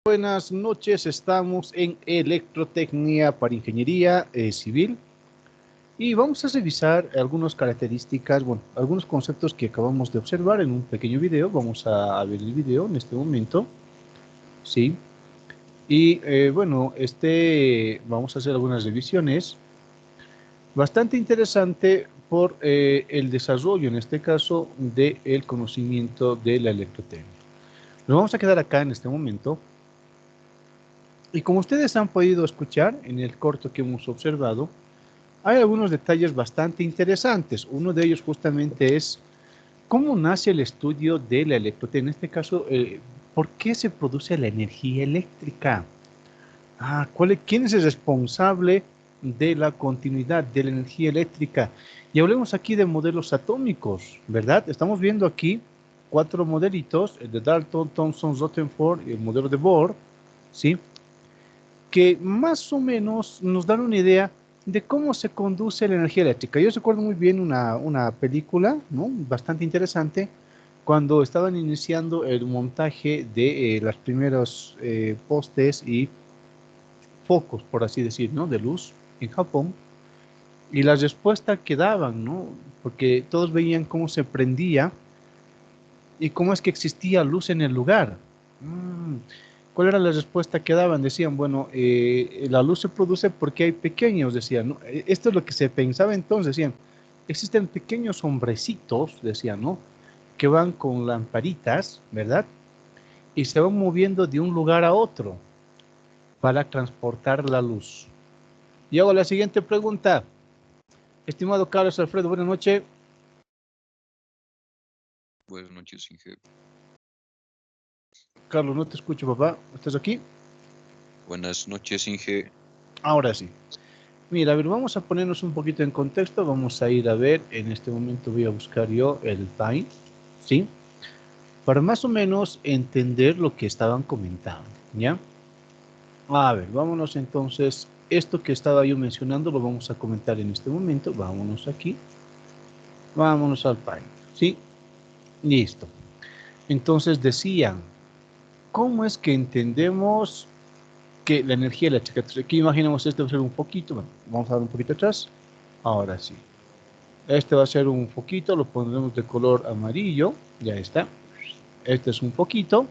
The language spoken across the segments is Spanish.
Buenas noches, estamos en Electrotecnia para Ingeniería Civil y vamos a revisar algunas características, bueno, algunos conceptos que acabamos de observar en un pequeño video. Vamos a ver el video en este momento, ¿sí? Y bueno, vamos a hacer algunas revisiones. Bastante interesante por el desarrollo, en este caso, del conocimiento de la electrotecnia. Nos vamos a quedar acá en este momento. Y como ustedes han podido escuchar en el corto que hemos observado, hay algunos detalles bastante interesantes. Uno de ellos justamente es cómo nace el estudio de la electrotecnia. En este caso, ¿por qué se produce la energía eléctrica? ¿Quién es el responsable de la continuidad de la energía eléctrica? Y hablemos aquí de modelos atómicos, ¿verdad? Estamos viendo aquí 4 modelitos, el de Dalton, Thomson, Rutherford y el modelo de Bohr, ¿sí? Que más o menos nos dan una idea de cómo se conduce la energía eléctrica. Yo recuerdo muy bien una película, ¿no? Bastante interesante, cuando estaban iniciando el montaje de los primeros postes y focos, por así decir, ¿no? De luz en Japón, y la respuesta que daban, ¿no? Porque todos veían cómo se prendía y cómo es que existía luz en el lugar. Mm, ¿Cuál era la respuesta que daban? Decían, bueno, la luz se produce porque hay pequeños, decían, ¿no? Esto es lo que se pensaba entonces, decían, existen pequeños hombrecitos, decían, ¿no? Que van con lamparitas, ¿verdad? Y se van moviendo de un lugar a otro para transportar la luz. Y hago la siguiente pregunta. Estimado Carlos Alfredo, buenas noches. Buenas noches, Inge. Carlos, no te escucho, papá. ¿Estás aquí? Buenas noches, Inge. Ahora sí. Mira, a ver, vamos a ponernos un poquito en contexto. Vamos a ir a ver, en este momento voy a buscar yo el time, ¿sí? Para más o menos entender lo que estaban comentando, ¿ya? A ver, vámonos entonces. Esto que estaba yo mencionando lo vamos a comentar en este momento. Vámonos aquí. Vámonos al Paint, ¿sí? Listo. Entonces decían, ¿cómo es que entendemos que la energía eléctrica? Entonces, aquí imaginemos este va a ser un poquito, bueno, vamos a dar un poquito atrás. Ahora sí. Este va a ser un foquito, lo pondremos de color amarillo, ya está. Este es un foquito.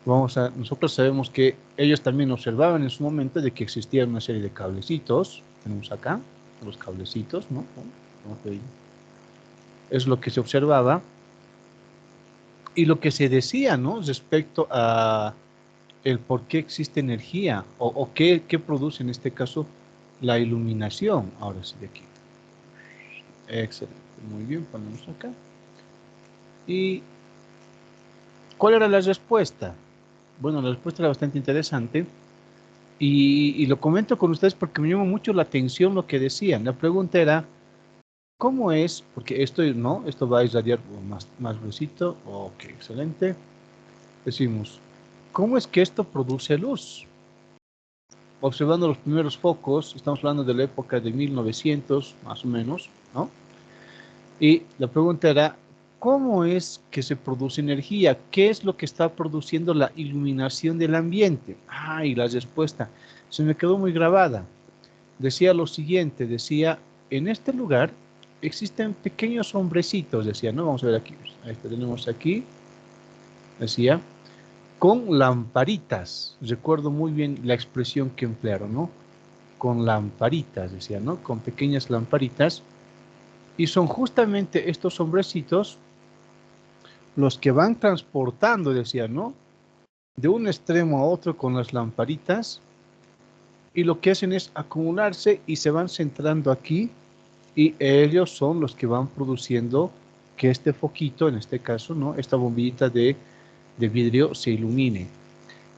Nosotros sabemos que ellos también observaban en su momento de que existía una serie de cablecitos. Tenemos acá los cablecitos, ¿no? Es lo que se observaba y lo que se decía, ¿no? Respecto a el por qué existe energía o qué produce en este caso la iluminación. Ahora sí, de aquí. Excelente, muy bien, ponemos acá. ¿Y cuál era la respuesta? Bueno, la respuesta era bastante interesante y lo comento con ustedes porque me llamó mucho la atención lo que decían. La pregunta era, ¿cómo es? Porque esto no, esto va a irradiar más gruesito. Ok, excelente. Decimos, ¿cómo es que esto produce luz? Observando los primeros focos, estamos hablando de la época de 1900, más o menos, ¿no? Y la pregunta era, ¿cómo es que se produce energía? ¿Qué es lo que está produciendo la iluminación del ambiente? Y la respuesta se me quedó muy grabada. Decía lo siguiente, decía, en este lugar existen pequeños hombrecitos, decía, ¿no? Vamos a ver aquí, ahí tenemos aquí, decía, con lamparitas. Recuerdo muy bien la expresión que emplearon, ¿no? Con lamparitas, decía, ¿no? Con pequeñas lamparitas. Y son justamente estos hombrecitos los que van transportando, decía, ¿no? De un extremo a otro con las lamparitas y lo que hacen es acumularse y se van centrando aquí y ellos son los que van produciendo que este foquito, en este caso, ¿no? Esta bombillita de vidrio se ilumine.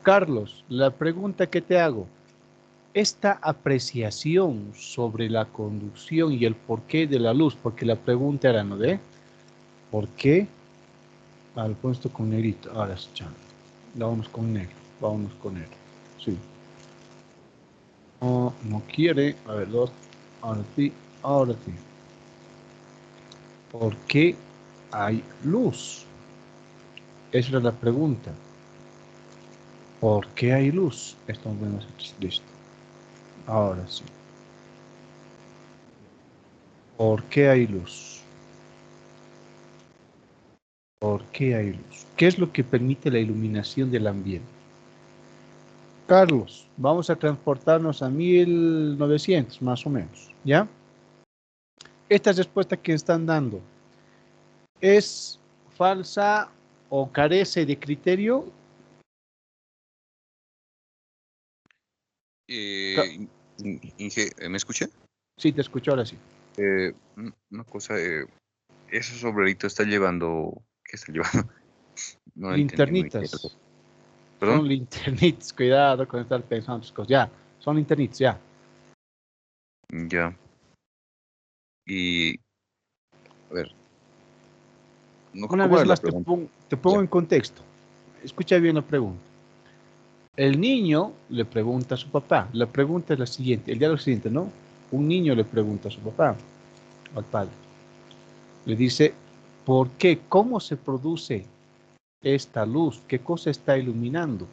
Carlos, la pregunta que te hago, esta apreciación sobre la conducción y el porqué de la luz, porque la pregunta era, ¿no? De ¿por qué? Al puesto con negrito, ahora sí, chao. Vámonos con negro, vámonos con negro. Sí. No, no quiere. A ver, dos. Ahora sí, ahora sí. ¿Por qué hay luz? Esa era la pregunta. ¿Por qué hay luz? Esto es bueno, listo. Ahora sí. ¿Por qué hay luz? ¿Por qué hay luz? ¿Qué es lo que permite la iluminación del ambiente? Carlos, vamos a transportarnos a 1900, más o menos, ¿ya? Esta respuesta que están dando, ¿es falsa o carece de criterio? Ca- Inge, ¿me escuché? Sí, te escucho ahora sí. Una cosa, ese sombrerito está llevando, ¿qué está llevando? No entendí muy bien. Linternitas. ¿Perdón? Son linternitas. Cuidado con estar pensando tus cosas. Ya, son linternitas, ya. Ya. Y, a ver, no, Una ¿cómo vez era la más pregunta? te pongo Ya. en contexto. Escucha bien la pregunta. El niño le pregunta a su papá. La pregunta es la siguiente. El diálogo es el siguiente, ¿no? Un niño le pregunta a su papá, al padre. Le dice, ¿por qué? ¿Cómo se produce esta luz? ¿Qué cosa está iluminando?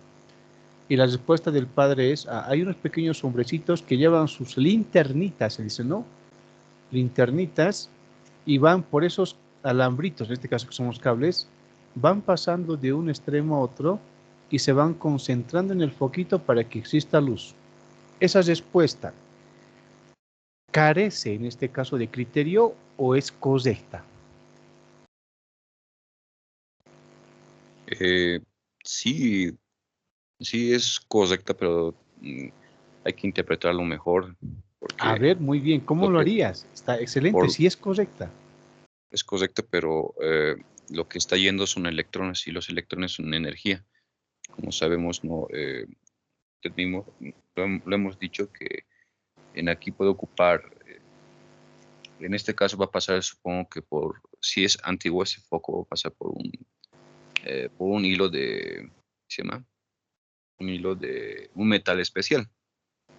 Y la respuesta del padre es, hay unos pequeños hombrecitos que llevan sus linternitas, se dice, ¿no? Linternitas, y van por esos alambritos, en este caso que son los cables, van pasando de un extremo a otro y se van concentrando en el foquito para que exista luz. Esa respuesta carece en este caso de criterio o es correcta. Eh, sí, sí es correcta, pero hay que interpretarlo mejor, A porque ver, muy bien, ¿cómo lo lo que harías? Está excelente, por, sí es correcta. es correcta, pero lo que está yendo son electrones y los electrones son energía. Como sabemos, no tenemos, lo hemos dicho que en aquí puede ocupar, en este caso va a pasar, supongo que si es antiguo ese foco, va a pasar por un hilo ¿se llama? Un hilo de un metal especial.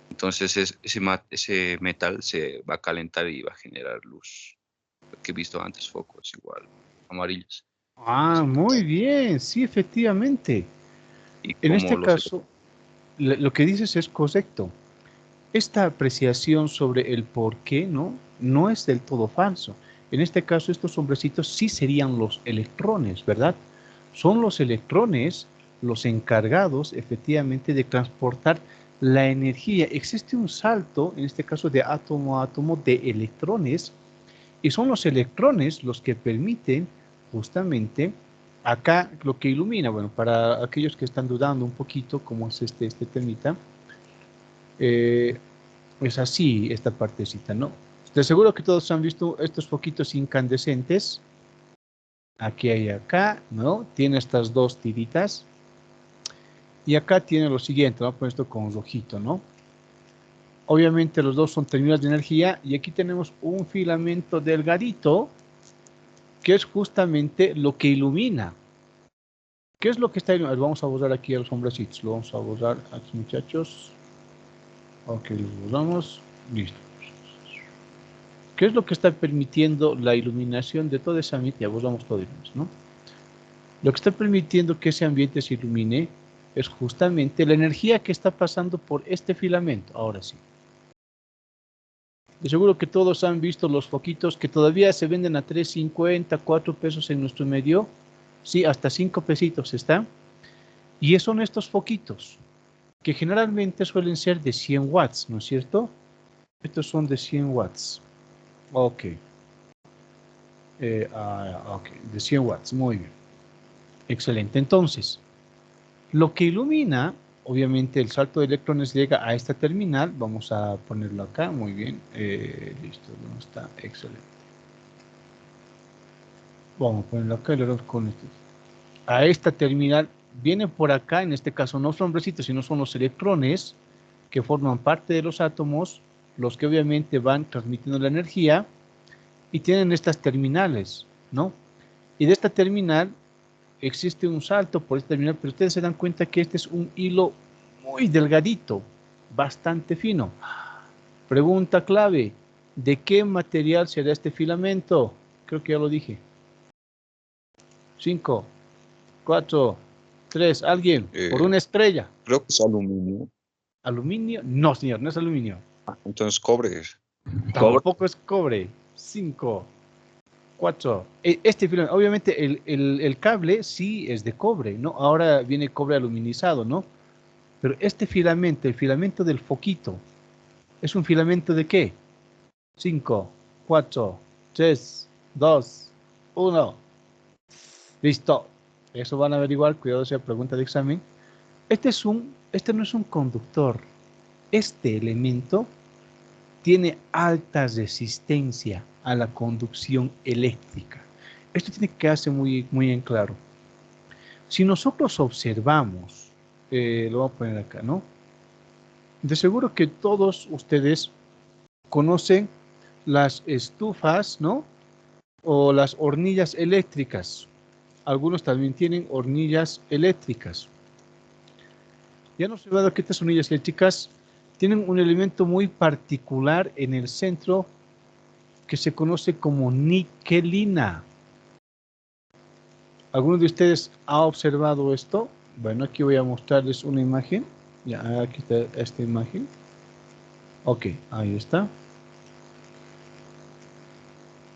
Entonces ese metal se va a calentar y va a generar luz. Lo que he visto antes, focos igual, amarillos. Ah, Así. muy bien, sí, efectivamente. Y En como este los caso, lo que dices es correcto. Esta apreciación sobre el por qué, ¿no? No es del todo falso. En este caso, estos hombrecitos sí serían los electrones, ¿verdad? Son los electrones los encargados efectivamente de transportar la energía. Existe un salto, en este caso de átomo a átomo, de electrones, y son los electrones los que permiten justamente acá lo que ilumina. Bueno, para aquellos que están dudando un poquito cómo es este temita, eh, es así esta partecita, ¿no? Estoy seguro que todos han visto estos foquitos incandescentes. Aquí hay acá, ¿no? Tiene estas dos tiritas. Y acá tiene lo siguiente, vamos a poner esto con rojito, ¿no? Obviamente los dos son terminales de energía y aquí tenemos un filamento delgadito que es justamente lo que ilumina. ¿Qué es lo que está iluminando? Vamos a borrar aquí a los hombrecitos. Lo vamos a borrar aquí, muchachos. Ok, los borramos. Listo. ¿Qué es lo que está permitiendo la iluminación de todo ese ambiente? Ya borramos todo, ¿no? Lo que está permitiendo que ese ambiente se ilumine es justamente la energía que está pasando por este filamento. Ahora sí. De seguro que todos han visto los foquitos que todavía se venden a 3.50, 4 pesos en nuestro medio. Sí, hasta 5 pesitos está. Y son estos foquitos, que generalmente suelen ser de 100 watts, ¿no es cierto? Estos son de 100 watts. Ok. Ok, de 100 watts, muy bien. Excelente. Entonces, lo que ilumina, obviamente el salto de electrones llega a esta terminal. Vamos a ponerlo acá, muy bien. Listo, ¿dónde está? Excelente. Vamos a ponerlo acá y luego con esto. A esta terminal viene por acá, en este caso no son hombrecitos, sino son los electrones que forman parte de los átomos, los que obviamente van transmitiendo la energía y tienen estas terminales, ¿no? Y de esta terminal existe un salto por esta terminal, pero ustedes se dan cuenta que este es un hilo muy delgadito, bastante fino. Pregunta clave, ¿de qué material será este filamento? Creo que ya lo dije. 5, 4, 3, alguien, por una estrella. Creo que es aluminio. ¿Aluminio? No, señor, no es aluminio. Entonces cobre. Tampoco es cobre. 5, 4. Este filamento, obviamente el cable sí es de cobre, ¿no? Ahora viene cobre aluminizado, ¿no? Pero este filamento, el filamento del foquito, ¿es un filamento de qué? 5, 4, 3, 2, 1. Listo. Eso van a averiguar, cuidado sea pregunta de examen. Este no es un conductor. Este elemento tiene alta resistencia a la conducción eléctrica. Esto tiene que quedarse muy, muy en claro. Si nosotros observamos, lo voy a poner acá, ¿no? De seguro que todos ustedes conocen las estufas, ¿no? O las hornillas eléctricas. Algunos también tienen hornillas eléctricas. Ya han observado que estas hornillas eléctricas tienen un elemento muy particular en el centro que se conoce como niquelina. ¿Alguno de ustedes ha observado esto? Bueno, aquí voy a mostrarles una imagen. Ya, aquí está esta imagen. Ok, ahí está.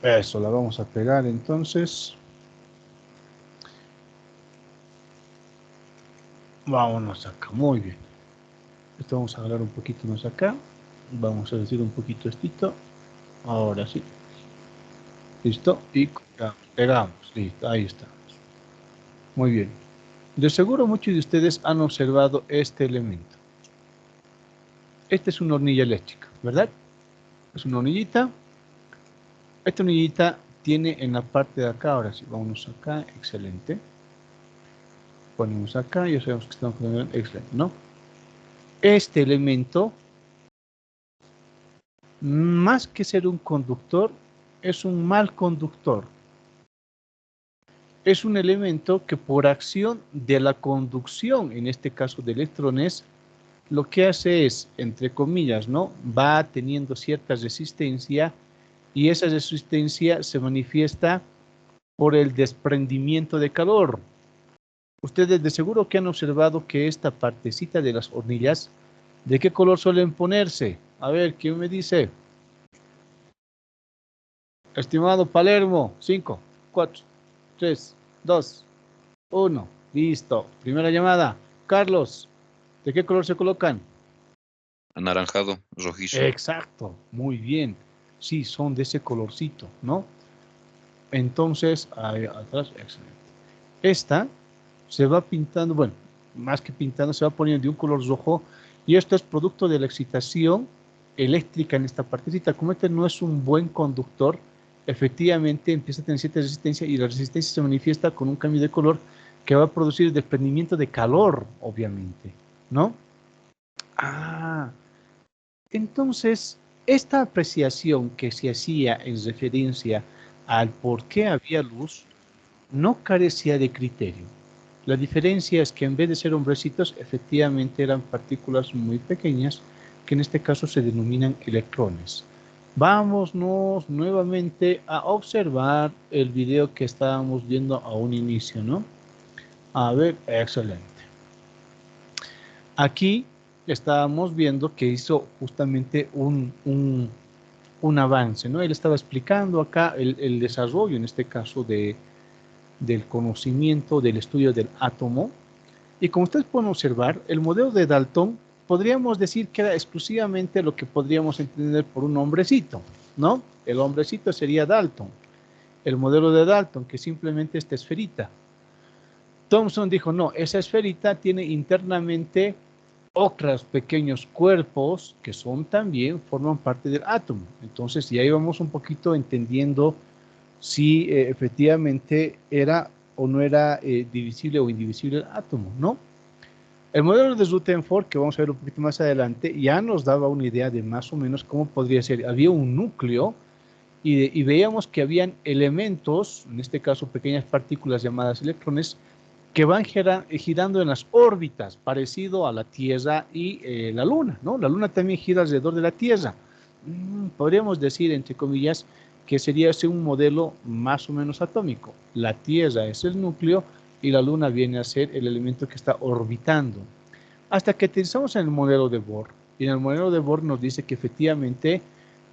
Eso, la vamos a pegar entonces. Vámonos acá, muy bien. Esto vamos a agarrar un poquito más acá. Vamos a decir un poquito estito. Ahora sí. Listo. Y pegamos. Listo, ahí está. Muy bien. De seguro muchos de ustedes han observado este elemento. Esta es una hornilla eléctrica, ¿verdad? Es una hornillita. Esta hornillita tiene en la parte de acá, ahora sí, vámonos acá, excelente. Ponemos acá, ya sabemos que estamos poniendo excelente, ¿no? Este elemento, más que ser un conductor, es un mal conductor. Es un elemento que por acción de la conducción, en este caso de electrones, lo que hace es, entre comillas, ¿no? Va teniendo cierta resistencia y esa resistencia se manifiesta por el desprendimiento de calor. Ustedes de seguro que han observado que esta partecita de las hornillas, ¿de qué color suelen ponerse? A ver, ¿quién me dice? Estimado Palermo, 5, 4, 3, 2, 1. Listo. Primera llamada. Carlos, ¿de qué color se colocan? Anaranjado, rojizo. Exacto, muy bien. Sí, son de ese colorcito, ¿no? Entonces, ahí atrás, excelente. Esta se va pintando, bueno, más que pintando, se va poniendo de un color rojo y esto es producto de la excitación eléctrica en esta partecita. Como este no es un buen conductor, efectivamente empieza a tener cierta resistencia y la resistencia se manifiesta con un cambio de color que va a producir el desprendimiento de calor, obviamente, ¿no? Ah, entonces, esta apreciación que se hacía en referencia al por qué había luz no carecía de criterio. La diferencia es que en vez de ser hombrecitos, efectivamente eran partículas muy pequeñas, que en este caso se denominan electrones. Vámonos nuevamente a observar el video que estábamos viendo a un inicio, ¿no? A ver, excelente. Aquí estábamos viendo que hizo justamente un avance, ¿no? Él estaba explicando acá el desarrollo, en este caso, del conocimiento, del estudio del átomo. Y como ustedes pueden observar, el modelo de Dalton podríamos decir que era exclusivamente lo que podríamos entender por un hombrecito, ¿no? El hombrecito sería Dalton. El modelo de Dalton, que simplemente esta esferita. Thomson dijo, no, esa esferita tiene internamente otros pequeños cuerpos que son también, forman parte del átomo. Entonces ya íbamos un poquito entendiendo si efectivamente era o no era divisible o indivisible el átomo, ¿no? El modelo de Rutherford, que vamos a ver un poquito más adelante, ya nos daba una idea de más o menos cómo podría ser. Había un núcleo y veíamos que habían elementos, en este caso pequeñas partículas llamadas electrones, que van girando en las órbitas, parecido a la Tierra y la Luna, ¿no? La Luna también gira alrededor de la Tierra. Podríamos decir, entre comillas, que sería ese un modelo más o menos atómico. La Tierra es el núcleo y la Luna viene a ser el elemento que está orbitando. Hasta que aterrizamos en el modelo de Bohr. Y en el modelo de Bohr nos dice que efectivamente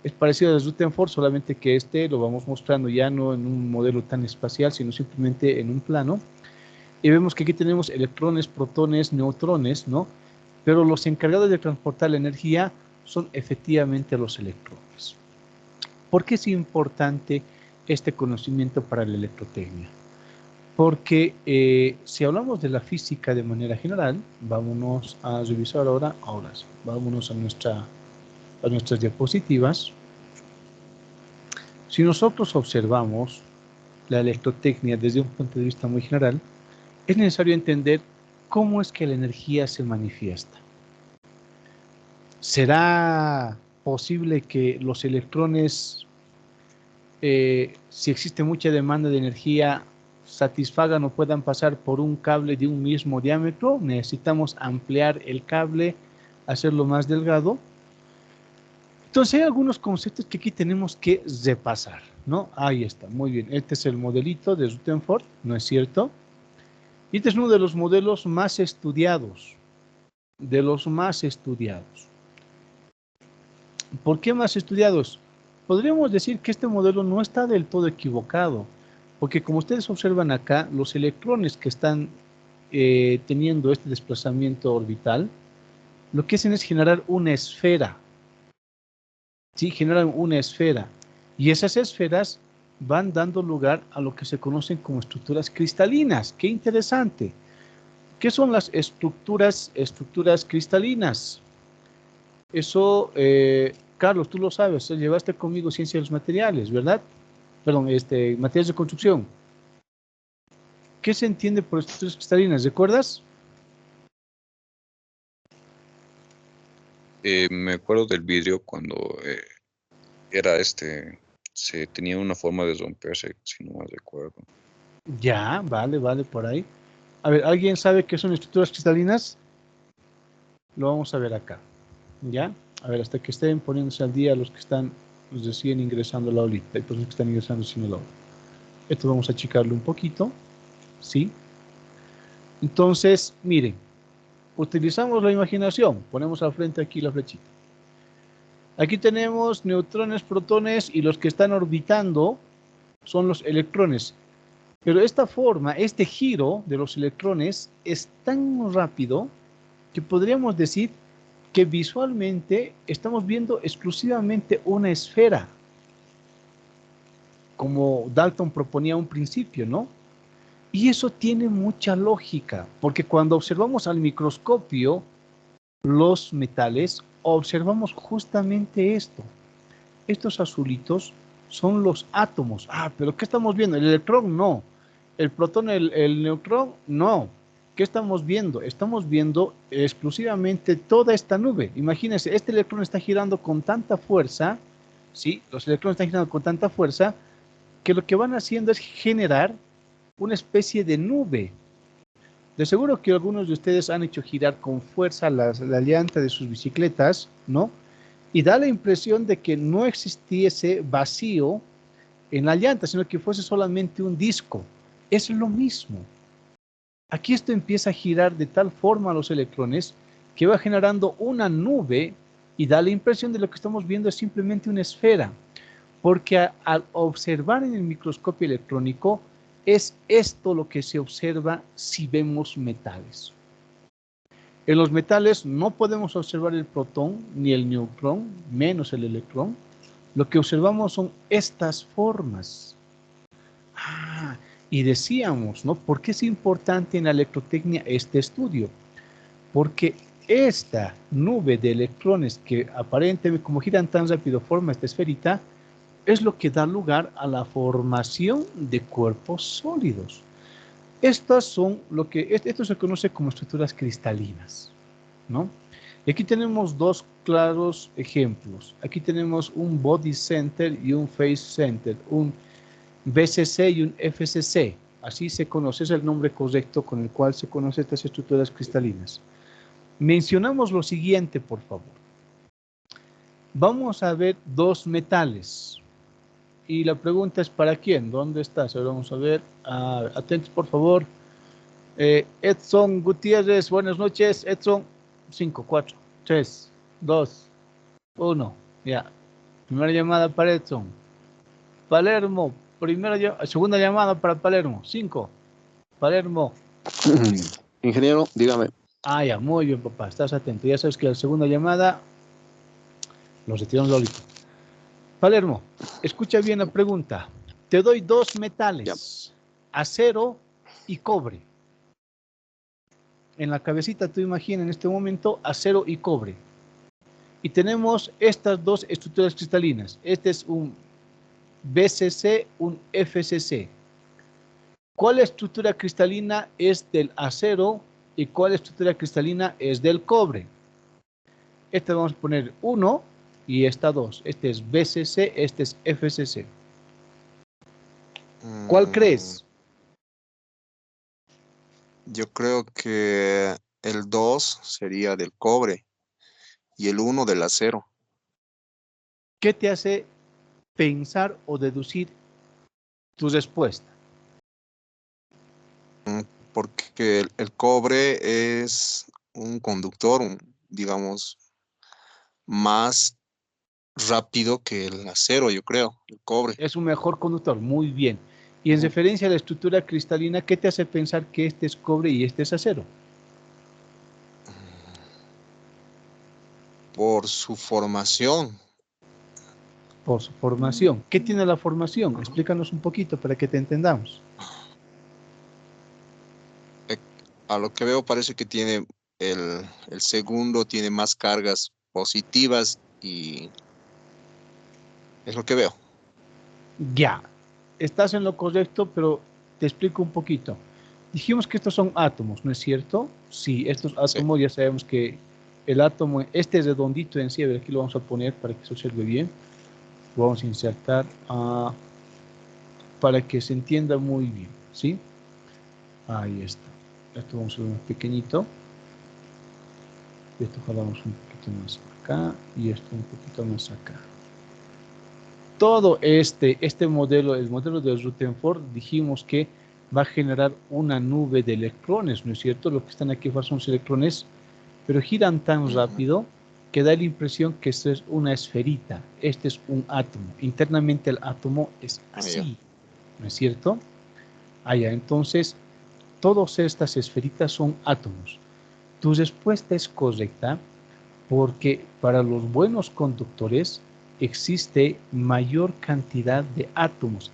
es parecido al Rutherford, solamente que este lo vamos mostrando ya no en un modelo tan espacial, sino simplemente en un plano. Y vemos que aquí tenemos electrones, protones, neutrones, ¿no? Pero los encargados de transportar la energía son efectivamente los electrones. ¿Por qué es importante este conocimiento para la electrotecnia? Porque si hablamos de la física de manera general, vámonos a revisar ahora sí, vámonos a nuestras diapositivas. Si nosotros observamos la electrotecnia desde un punto de vista muy general, es necesario entender cómo es que la energía se manifiesta. ¿Será posible que los electrones, si existe mucha demanda de energía, satisfagan o puedan pasar por un cable de un mismo diámetro? Necesitamos ampliar el cable, hacerlo más delgado. Entonces hay algunos conceptos que aquí tenemos que repasar, ¿no? Ahí está, muy bien. Este es el modelito de Rutherford, ¿no es cierto? Y este es uno de los modelos más estudiados, ¿Por qué más estudiados? Podríamos decir que este modelo no está del todo equivocado, porque como ustedes observan acá, los electrones que están teniendo este desplazamiento orbital, lo que hacen es generar una esfera. Sí, generan una esfera. Y esas esferas van dando lugar a lo que se conocen como estructuras cristalinas. ¡Qué interesante! ¿Qué son las estructuras cristalinas? Eso, Carlos, tú lo sabes, llevaste conmigo ciencia de los materiales, ¿verdad? Perdón, materiales de construcción. ¿Qué se entiende por estructuras cristalinas? ¿Recuerdas? Me acuerdo del vidrio cuando era se tenía una forma de romperse, si no mal recuerdo. Ya, vale, por ahí. A ver, ¿alguien sabe qué son estructuras cristalinas? Lo vamos a ver acá. ¿Ya? A ver, hasta que estén poniéndose al día los que están recién ingresando a la aulita. Hay personas que están ingresando sin el aula. Esto vamos a achicarlo un poquito. ¿Sí? Entonces, miren. Utilizamos la imaginación. Ponemos al frente aquí la flechita. Aquí tenemos neutrones, protones y los que están orbitando son los electrones. Pero esta forma, este giro de los electrones es tan rápido que podríamos decir que visualmente estamos viendo exclusivamente una esfera, como Dalton proponía a un principio, ¿no? Y eso tiene mucha lógica, porque cuando observamos al microscopio los metales, observamos justamente esto. Estos azulitos son los átomos. Ah, pero ¿qué estamos viendo? El electrón, no. El protón, el neutrón, no. ¿Qué estamos viendo? Estamos viendo exclusivamente toda esta nube. Imagínense, este electrón está girando con tanta fuerza, ¿sí? Los electrones están girando con tanta fuerza que lo que van haciendo es generar una especie de nube. De seguro que algunos de ustedes han hecho girar con fuerza la llanta de sus bicicletas, ¿no? Y da la impresión de que no existiese vacío en la llanta, sino que fuese solamente un disco. Es lo mismo. Aquí esto empieza a girar de tal forma a los electrones que va generando una nube y da la impresión de lo que estamos viendo es simplemente una esfera, porque al observar en el microscopio electrónico es esto lo que se observa si vemos metales. En los metales no podemos observar el protón ni el neutrón, menos el electrón. Lo que observamos son estas formas. Y decíamos, ¿no? ¿Por qué es importante en la electrotecnia este estudio? Porque esta nube de electrones que aparentemente, como giran tan rápido, forma esta esferita, es lo que da lugar a la formación de cuerpos sólidos. Estas son esto se conoce como estructuras cristalinas, ¿no? Y aquí tenemos dos claros ejemplos. Aquí tenemos un body center y un face center, un BCC y un FCC. Así se conoce, es el nombre correcto con el cual se conocen estas estructuras cristalinas. Mencionamos lo siguiente, por favor. Vamos a ver dos metales. Y la pregunta es, ¿para quién? ¿Dónde estás? Ahora vamos a ver. Atentos, por favor. Edson Gutiérrez, buenas noches. Edson, 5, 4, 3, 2, 1. Ya. Primera llamada para Edson. Palermo, segunda llamada para Palermo. 5. Palermo. Ingeniero, dígame. Ah, ya, muy bien, papá. Estás atento. Ya sabes que la segunda llamada los retiramos ahorita. Palermo, escucha bien la pregunta. Te doy dos metales, acero y cobre. En la cabecita tú imaginas en este momento acero y cobre. Y tenemos estas dos estructuras cristalinas. Este es un BCC, un FCC. ¿Cuál estructura cristalina es del acero y cuál estructura cristalina es del cobre? Este vamos a poner 1 y esta 2. Este es BCC, este es FCC. ¿Cuál crees? Yo creo que el 2 sería del cobre y el 1 del acero. ¿Qué te hace pensar o deducir tu respuesta? Porque el cobre es un conductor, digamos, más rápido que el acero, yo creo, el cobre. Es un mejor conductor, muy bien. Y en referencia a la estructura cristalina, ¿qué te hace pensar que este es cobre y este es acero? Por su formación. Por su formación. ¿Qué tiene la formación? Explícanos un poquito para que te entendamos. A lo que veo parece que tiene el segundo tiene más cargas positivas y es lo que veo. Ya, estás en lo correcto, pero te explico un poquito. Dijimos que estos son átomos, ¿no es cierto? Sí, estos átomos ya sabemos que el átomo, este es redondito en sí, a ver, aquí lo vamos a poner para que se observe bien. Lo vamos a insertar para que se entienda muy bien, ¿sí? Ahí está. Esto vamos a hacer un pequeñito. Esto jalamos un poquito más acá y esto un poquito más acá. Todo este modelo, el modelo de Rutherford, dijimos que va a generar una nube de electrones, ¿no es cierto? Lo que están aquí afuera son los electrones, pero giran tan rápido que da la impresión que esto es una esferita. Este es un átomo. Internamente el átomo es así, ¿no es cierto? Allá, entonces, todas estas esferitas son átomos. Tu respuesta es correcta porque para los buenos conductores existe mayor cantidad de átomos.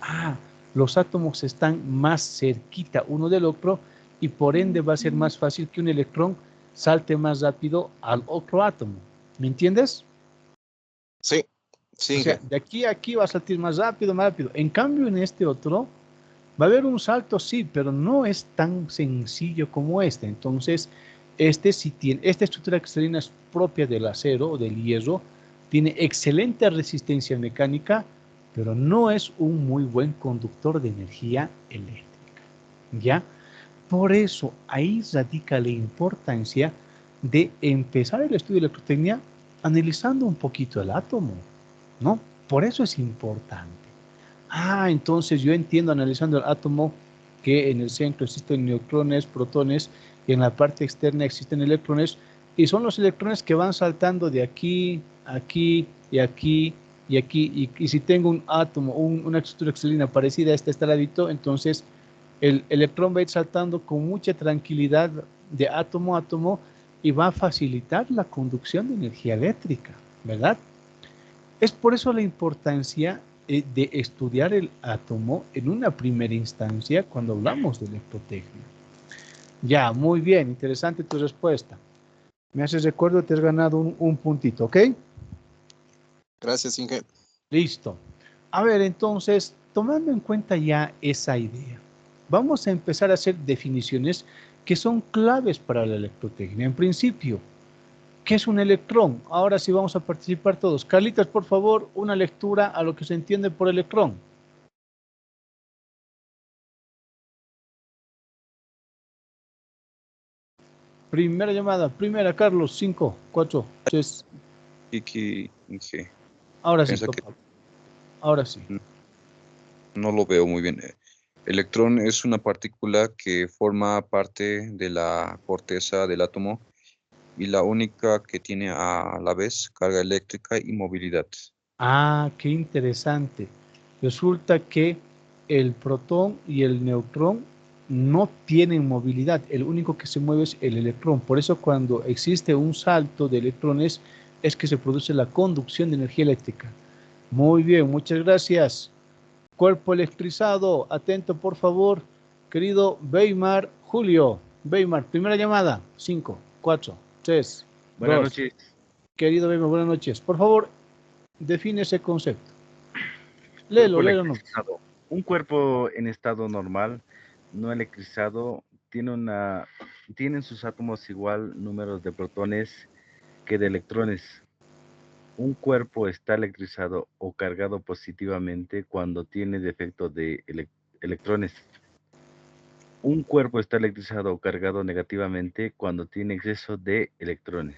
Los átomos están más cerquita uno del otro y por ende va a ser más fácil que un electrón salte más rápido al otro átomo. ¿Me entiendes? Sí, sí. O sea, de aquí a aquí va a saltar más rápido, más rápido. En cambio, en este otro va a haber un salto, sí, pero no es tan sencillo como este. Entonces, esta estructura cristalina es propia del acero o del hierro, tiene excelente resistencia mecánica, pero no es un muy buen conductor de energía eléctrica. ¿Ya? Por eso, ahí radica la importancia de empezar el estudio de electrotecnia analizando un poquito el átomo, ¿no? Por eso es importante. Entonces yo entiendo analizando el átomo que en el centro existen neutrones, protones y en la parte externa existen electrones y son los electrones que van saltando de aquí, aquí y aquí y aquí y si tengo un átomo, una estructura cristalina parecida a este ladito, entonces el electrón va a ir saltando con mucha tranquilidad de átomo a átomo y va a facilitar la conducción de energía eléctrica, ¿verdad? Es por eso la importancia de estudiar el átomo en una primera instancia cuando hablamos de electrotecnia. Ya, muy bien, interesante tu respuesta. Me haces recuerdo, te has ganado un puntito, ¿ok? Gracias, Inge. Listo. A ver, entonces, tomando en cuenta ya esa idea, vamos a empezar a hacer definiciones que son claves para la electrotecnia. En principio, ¿qué es un electrón? Ahora sí vamos a participar todos. Carlitos, por favor, una lectura a lo que se entiende por electrón. Primera llamada, primera, Carlos, 5, 4, 3. Inge, Ahora sí, piensa que papá. Ahora sí. no lo veo muy bien. Electrón es una partícula que forma parte de la corteza del átomo y la única que tiene a la vez carga eléctrica y movilidad. Ah, qué interesante. Resulta que el protón y el neutrón no tienen movilidad. El único que se mueve es el electrón. Por eso cuando existe un salto de electrones es que se produce la conducción de energía eléctrica. Muy bien, muchas gracias. Cuerpo electrizado, atento por favor. Querido Weimar Julio. Weimar, primera llamada. 5, 4, 3, Buenas 2. noches. Querido Weimar, buenas noches. Por favor, define ese concepto. Cuerpo Léelo, no. electrizado. Un cuerpo en estado normal, no electrizado, tienen sus átomos igual números de protones que de electrones. Un cuerpo está electrizado o cargado positivamente cuando tiene defecto de electrones. Un cuerpo está electrizado o cargado negativamente cuando tiene exceso de electrones.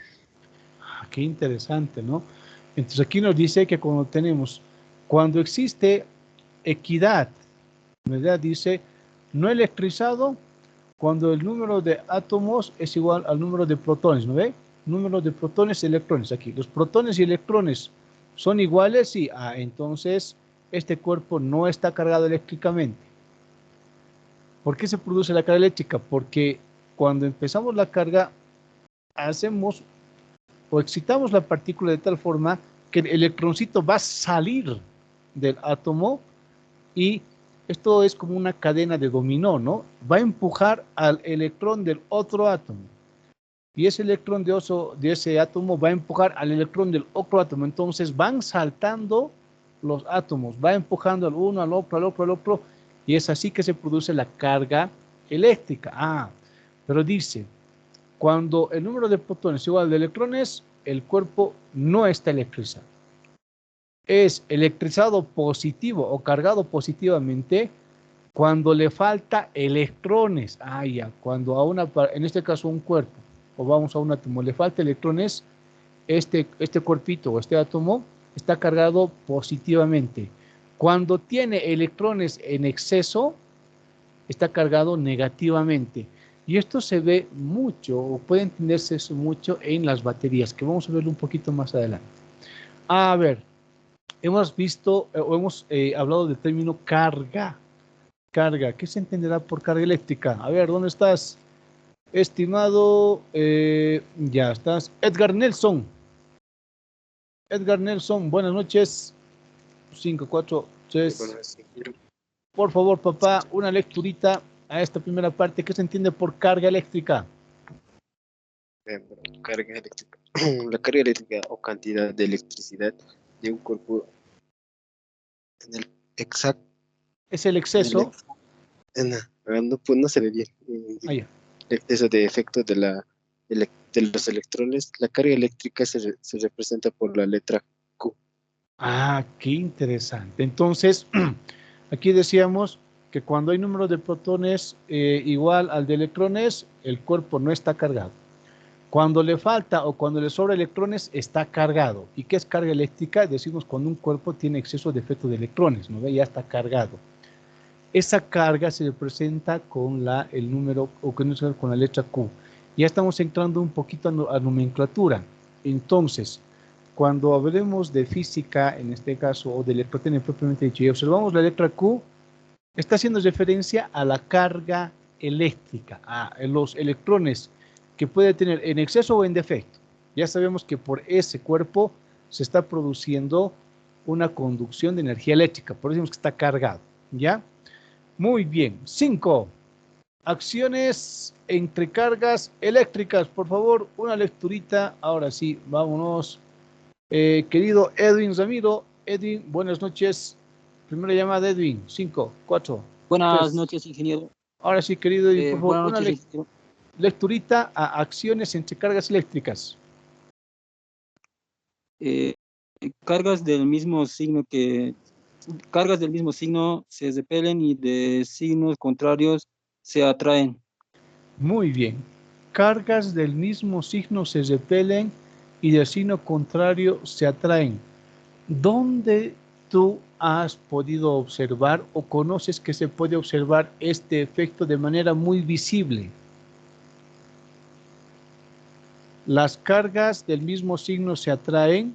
Ah, qué interesante, ¿no? Entonces aquí nos dice que cuando existe equidad, ¿verdad? Dice, no electrizado cuando el número de átomos es igual al número de protones, ¿no ve? Número de protones y electrones aquí. Los protones y electrones son iguales y entonces este cuerpo no está cargado eléctricamente. ¿Por qué se produce la carga eléctrica? Porque cuando empezamos la carga, hacemos o excitamos la partícula de tal forma que el electroncito va a salir del átomo y esto es como una cadena de dominó, ¿no? Va a empujar al electrón del otro átomo y ese electrón de ese átomo va a empujar al electrón del otro átomo. Entonces van saltando los átomos, va empujando al uno, al otro, al otro, al otro, y es así que se produce la carga eléctrica. Pero dice, cuando el número de protones es igual al de electrones, el cuerpo no está electrizado. Es electrizado positivo o cargado positivamente cuando le falta electrones. Ya, cuando en este caso un cuerpo, o vamos a un átomo, le falta electrones, este cuerpito o este átomo está cargado positivamente. Cuando tiene electrones en exceso, está cargado negativamente. Y esto se ve mucho, o puede entenderse eso mucho en las baterías, que vamos a verlo un poquito más adelante. A ver, hemos visto, o hemos hablado del término carga. Carga, ¿qué se entenderá por carga eléctrica? A ver, ¿dónde estás? Estimado, ya estás. Edgar Nelson. Edgar Nelson, buenas noches. 5, 4, 3. Por favor, papá, una lecturita a esta primera parte. ¿Qué se entiende por carga eléctrica? Carga eléctrica. La carga eléctrica o cantidad de electricidad de un cuerpo en el exacto. Es el exceso. Pues no se ve bien. Ya. El exceso de efecto de los electrones. La carga eléctrica se representa por la letra Q. Qué interesante. Entonces, aquí decíamos que cuando hay número de protones igual al de electrones, el cuerpo no está cargado. Cuando le falta o cuando le sobra electrones, está cargado. ¿Y qué es carga eléctrica? Decimos cuando un cuerpo tiene exceso de efecto de electrones, ¿no? Ya está cargado. Esa carga se representa con el número, o con la letra Q. Ya estamos entrando un poquito a nomenclatura. Entonces, cuando hablemos de física, en este caso, o de electrotecnia propiamente dicho, y observamos la letra Q, está haciendo referencia a la carga eléctrica, a los electrones que puede tener en exceso o en defecto. Ya sabemos que por ese cuerpo se está produciendo una conducción de energía eléctrica, por eso decimos que está cargado, ¿ya? Muy bien. 5. Acciones entre cargas eléctricas. Por favor, una lecturita. Ahora sí, vámonos. Querido Edwin Ramiro. Edwin, buenas noches. Primera llamada, Edwin. 5, 4. Buenas 3. noches, ingeniero. Ahora sí, querido Edwin, por favor, Buenas una noches, lecturita a acciones entre cargas eléctricas. cargas del mismo signo se repelen y de signos contrarios se atraen. Muy bien. Cargas del mismo signo se repelen y del signo contrario se atraen. ¿Dónde tú has podido observar o conoces que se puede observar este efecto de manera muy visible? Las cargas del mismo signo se atraen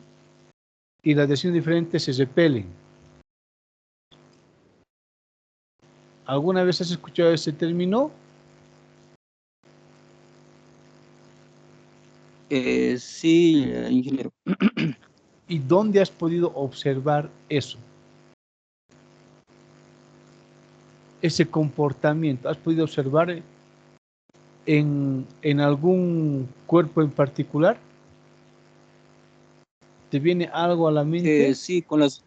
y las de signo diferente se repelen. ¿Alguna vez has escuchado ese término? Sí, ingeniero. ¿Y dónde has podido observar eso? Ese comportamiento, ¿has podido observar en algún cuerpo en particular? ¿Te viene algo a la mente? Sí, con las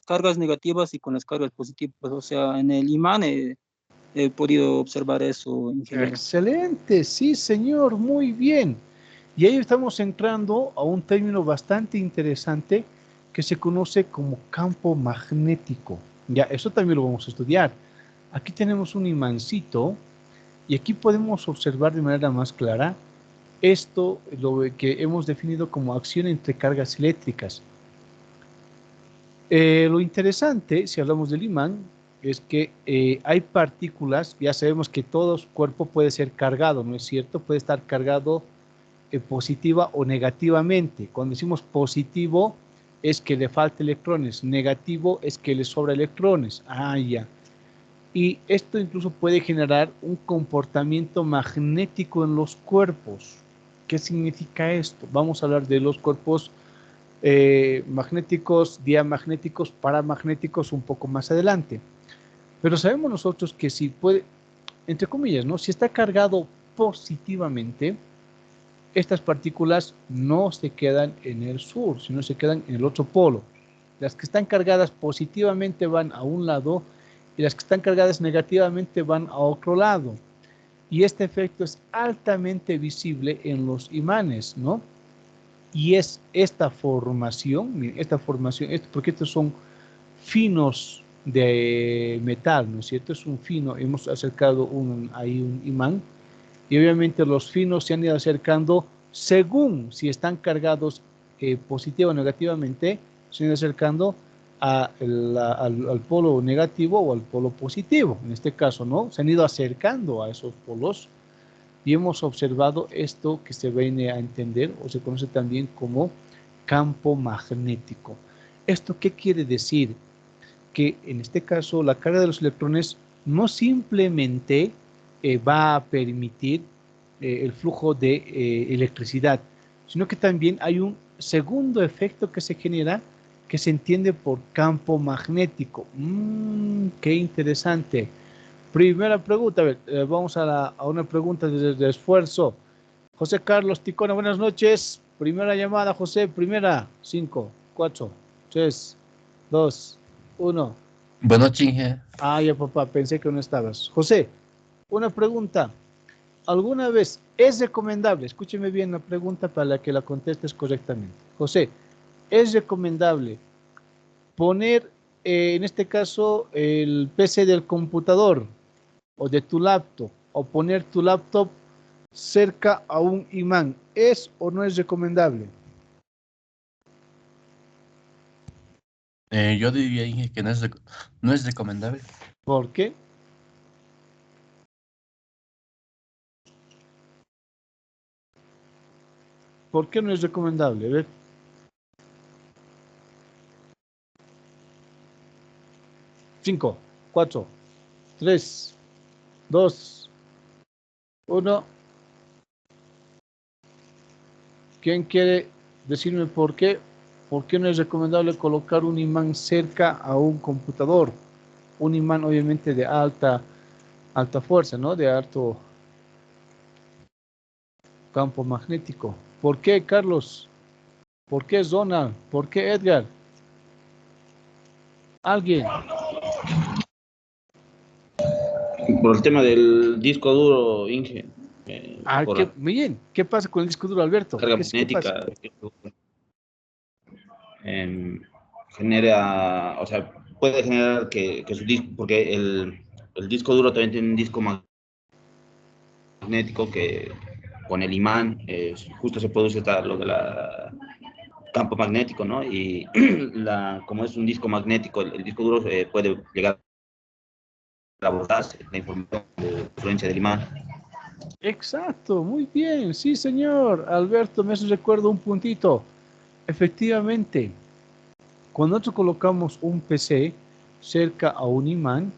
cargas negativas y con las cargas positivas. O sea, en el imán he podido observar eso, ingeniero. Excelente, sí, señor, muy bien. Y ahí estamos entrando a un término bastante interesante que se conoce como campo magnético. Ya, eso también lo vamos a estudiar. Aquí tenemos un imancito y aquí podemos observar de manera más clara esto, lo que hemos definido como acción entre cargas eléctricas. Lo interesante, si hablamos del imán, es que hay partículas, ya sabemos que todo cuerpo puede ser cargado, ¿no es cierto? Puede estar cargado positiva o negativamente. Cuando decimos positivo es que le falta electrones, negativo es que le sobra electrones. Ah, ya. Y esto incluso puede generar un comportamiento magnético en los cuerpos. ¿Qué significa esto? Vamos a hablar de los cuerpos magnéticos, diamagnéticos, paramagnéticos un poco más adelante. Pero sabemos nosotros que si puede, entre comillas, ¿no? Si está cargado positivamente, estas partículas no se quedan en el sur, sino se quedan en el otro polo. Las que están cargadas positivamente van a un lado y las que están cargadas negativamente van a otro lado. Y este efecto es altamente visible en los imanes, ¿no? Y es esta formación, porque estos son finos de metal, ¿no es cierto? Es un fino, hemos acercado ahí un imán, y obviamente los finos se han ido acercando según si están cargados positivo o negativamente, se han ido acercando al polo negativo o al polo positivo, en este caso, ¿no? Se han ido acercando a esos polos y hemos observado esto que se viene a entender o se conoce también como campo magnético. ¿Esto qué quiere decir? Que en este caso la carga de los electrones no simplemente va a permitir el flujo de electricidad, sino que también hay un segundo efecto que se genera que se entiende por campo magnético. Qué interesante. Primera pregunta, a ver, vamos a una pregunta de esfuerzo. José Carlos Ticona, buenas noches. Primera llamada, José, primera. 5, 4, 3, 2, 1. Bueno, chingue. Ah, ya papá, pensé que no estabas. José, una pregunta. ¿Alguna vez es recomendable, escúcheme bien la pregunta para que la contestes correctamente? José, ¿es recomendable poner, en este caso, el PC del computador o de tu laptop, o poner tu laptop cerca a un imán? ¿Es o no es recomendable? Yo diría Inge, que no es recomendable. ¿Por qué? ¿Por qué no es recomendable? A ver. Cinco, 4, 3, 2, 1. ¿Quién quiere decirme por qué? ¿Por qué no es recomendable colocar un imán cerca a un computador? Un imán obviamente de alta fuerza, ¿no? De alto campo magnético. ¿Por qué, Carlos? ¿Por qué, Zona? ¿Por qué, Edgar? ¿Alguien? Por el tema del disco duro, Inge. Por la Bien. ¿Qué pasa con el disco duro, Alberto? carga ¿Qué pasa? magnética. Genera, o sea, puede generar que su disco, porque el disco duro también tiene un disco magnético que con el imán justo se produce lo de la campo magnético, ¿no? Y como es un disco magnético, el disco duro puede llegar a botarse la información de influencia del imán. Exacto, muy bien, sí señor. Alberto, me hace recuerdo un puntito. Efectivamente, cuando nosotros colocamos un PC cerca a un imán,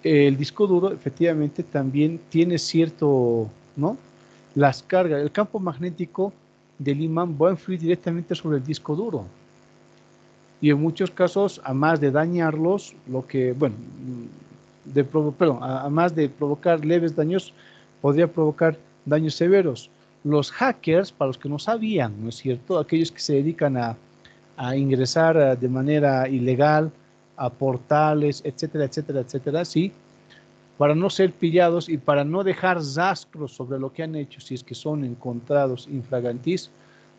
el disco duro efectivamente también tiene cierto, ¿no? Las cargas, el campo magnético del imán va a influir directamente sobre el disco duro. Y en muchos casos, a más de dañarlos, lo que, bueno, a más de provocar leves daños, podría provocar daños severos. Los hackers, para los que no sabían, ¿no es cierto? Aquellos que se dedican a ingresar de manera ilegal a portales, etcétera, etcétera, etcétera, sí, para no ser pillados y para no dejar rastros sobre lo que han hecho, si es que son encontrados infragantis,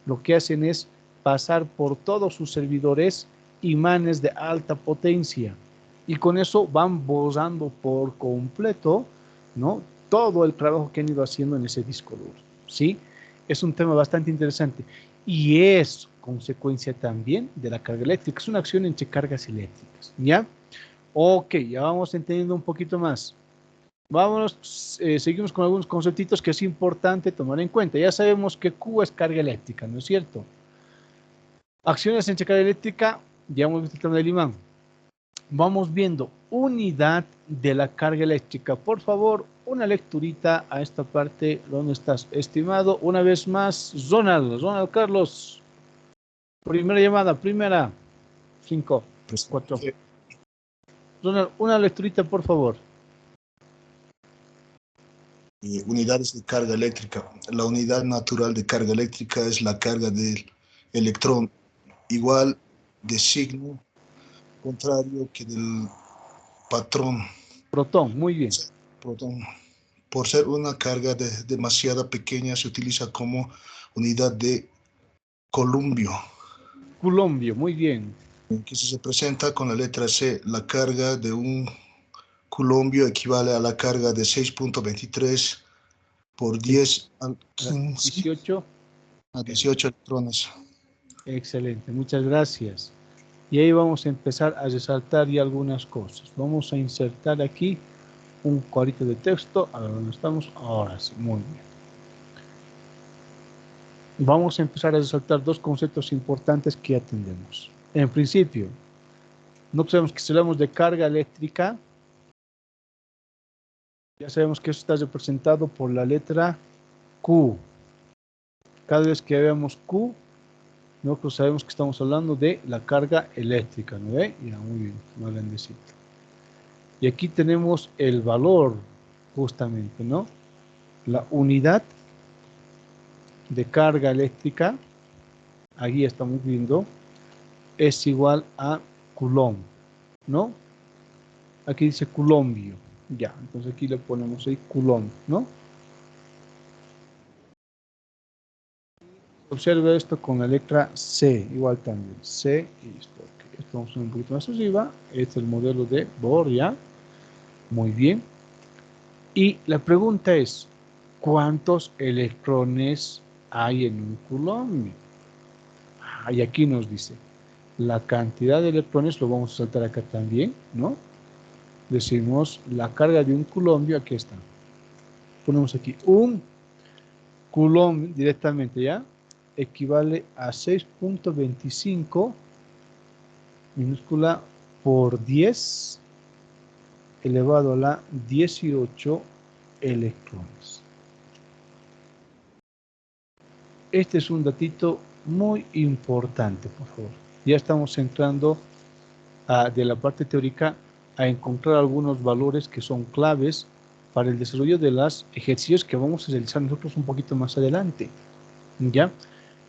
lo que hacen es pasar por todos sus servidores imanes de alta potencia y con eso van borrando por completo, ¿no?, todo el trabajo que han ido haciendo en ese disco duro, ¿sí? Es un tema bastante interesante y es consecuencia también de la carga eléctrica, es una acción entre cargas eléctricas, ¿ya? Ok, ya vamos entendiendo un poquito más. Vámonos, seguimos con algunos conceptitos que es importante tomar en cuenta. Ya sabemos que Q es carga eléctrica, ¿no es cierto? Acciones entre carga eléctrica, ya hemos visto el tema del imán. Vamos viendo unidad de la carga eléctrica. Por favor, una lecturita a esta parte. ¿Dónde estás, estimado? Una vez más, Ronald Carlos. Primera llamada, primera. 5, 4. Ronald, una lecturita, por favor. Unidades de carga eléctrica. La unidad natural de carga eléctrica es la carga del electrón, igual de signo contrario que del patrón. Protón, muy bien. Protón. Por ser una carga demasiado pequeña, se utiliza como unidad de columbio. Columbio, muy bien. Que se presenta con la letra C. La carga de un columbio equivale a la carga de 6.23 por 10 al 15 18. A 18 electrones. Excelente, muchas gracias. Y ahí vamos a empezar a resaltar ya algunas cosas. Vamos a insertar aquí un cuadrito de texto. A ver dónde estamos. Ahora sí, muy bien. Vamos a empezar a resaltar dos conceptos importantes que atendemos. En principio, no sabemos que si hablamos de carga eléctrica, ya sabemos que eso está representado por la letra Q. Cada vez que veamos Q, nosotros sabemos que estamos hablando de la carga eléctrica, ¿no ve? Ya, muy bien, más grandecito. Y aquí tenemos el valor, justamente, ¿no? La unidad de carga eléctrica, aquí estamos viendo, es igual a Coulomb, ¿no? Aquí dice Coulombio, ya, entonces aquí le ponemos ahí Coulomb, ¿no? Observe esto con la letra C, igual también, C, y esto, okay. Esto vamos a un poquito más arriba, este es el modelo de Bohr, ya, muy bien. Y la pregunta es, ¿cuántos electrones hay en un Coulomb? Y aquí nos dice, la cantidad de electrones, lo vamos a saltar acá también, ¿no? Decimos la carga de un Coulomb, aquí está. Ponemos aquí un Coulomb directamente, ¿ya? Equivale a 6.25 minúscula por 10 elevado a la 18 electrones. Este es un datito muy importante, por favor. Ya estamos entrando de la parte teórica a encontrar algunos valores que son claves para el desarrollo de los ejercicios que vamos a realizar nosotros un poquito más adelante. ¿Ya?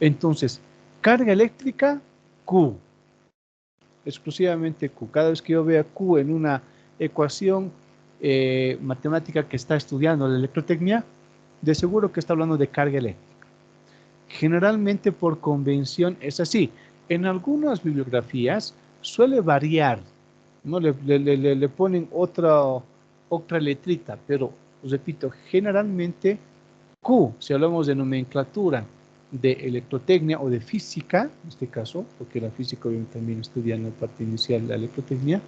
Entonces, carga eléctrica, Q. Exclusivamente Q. Cada vez que yo vea Q en una ecuación matemática que está estudiando la electrotecnia, de seguro que está hablando de carga eléctrica. Generalmente por convención es así. En algunas bibliografías suele variar, ¿no? Le ponen otra letrita, pero repito, generalmente Q, si hablamos de nomenclatura de electrotecnia o de física, en este caso, porque la física obviamente también estudia en la parte inicial la electrotecnia,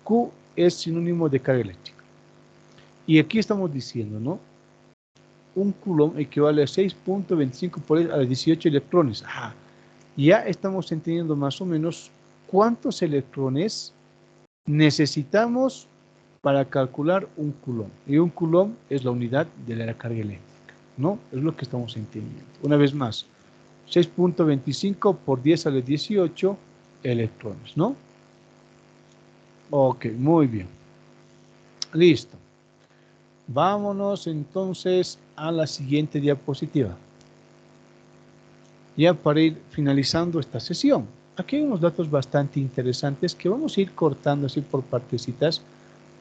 Q es sinónimo de carga eléctrica. Y aquí estamos diciendo, ¿no? Un coulomb equivale a 6.25 por a 18 electrones. Ah, ya estamos entendiendo más o menos cuántos electrones necesitamos para calcular un coulomb. Y un coulomb es la unidad de la carga eléctrica, ¿no? Es lo que estamos entendiendo. Una vez más, 6.25 por 10 a la 18 electrones, ¿no? Ok, muy bien. Listo. Vámonos entonces a la siguiente diapositiva. Ya para ir finalizando esta sesión. Aquí hay unos datos bastante interesantes que vamos a ir cortando así por partecitas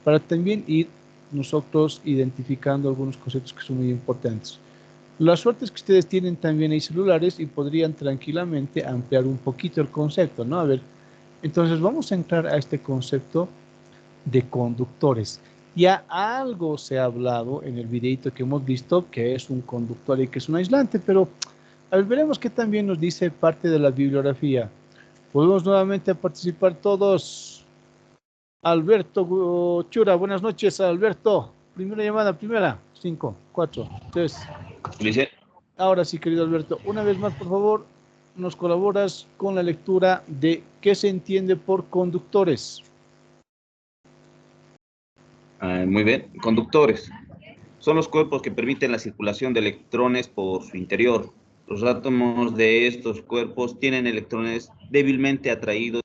para también ir nosotros identificando algunos conceptos que son muy importantes. La suerte es que ustedes tienen también ahí celulares y podrían tranquilamente ampliar un poquito el concepto, ¿no? A ver, entonces vamos a entrar a este concepto de conductores. Ya algo se ha hablado en el videito que hemos visto que es un conductor y que es un aislante, pero a ver, veremos qué también nos dice parte de la bibliografía. Podemos nuevamente participar todos. Alberto Chura, buenas noches, Alberto. Primera llamada, primera. 5, 4, 3. Ahora sí, querido Alberto, una vez más, por favor, nos colaboras con la lectura de qué se entiende por conductores. Muy bien. Conductores son los cuerpos que permiten la circulación de electrones por su interior. Los átomos de estos cuerpos tienen electrones débilmente atraídos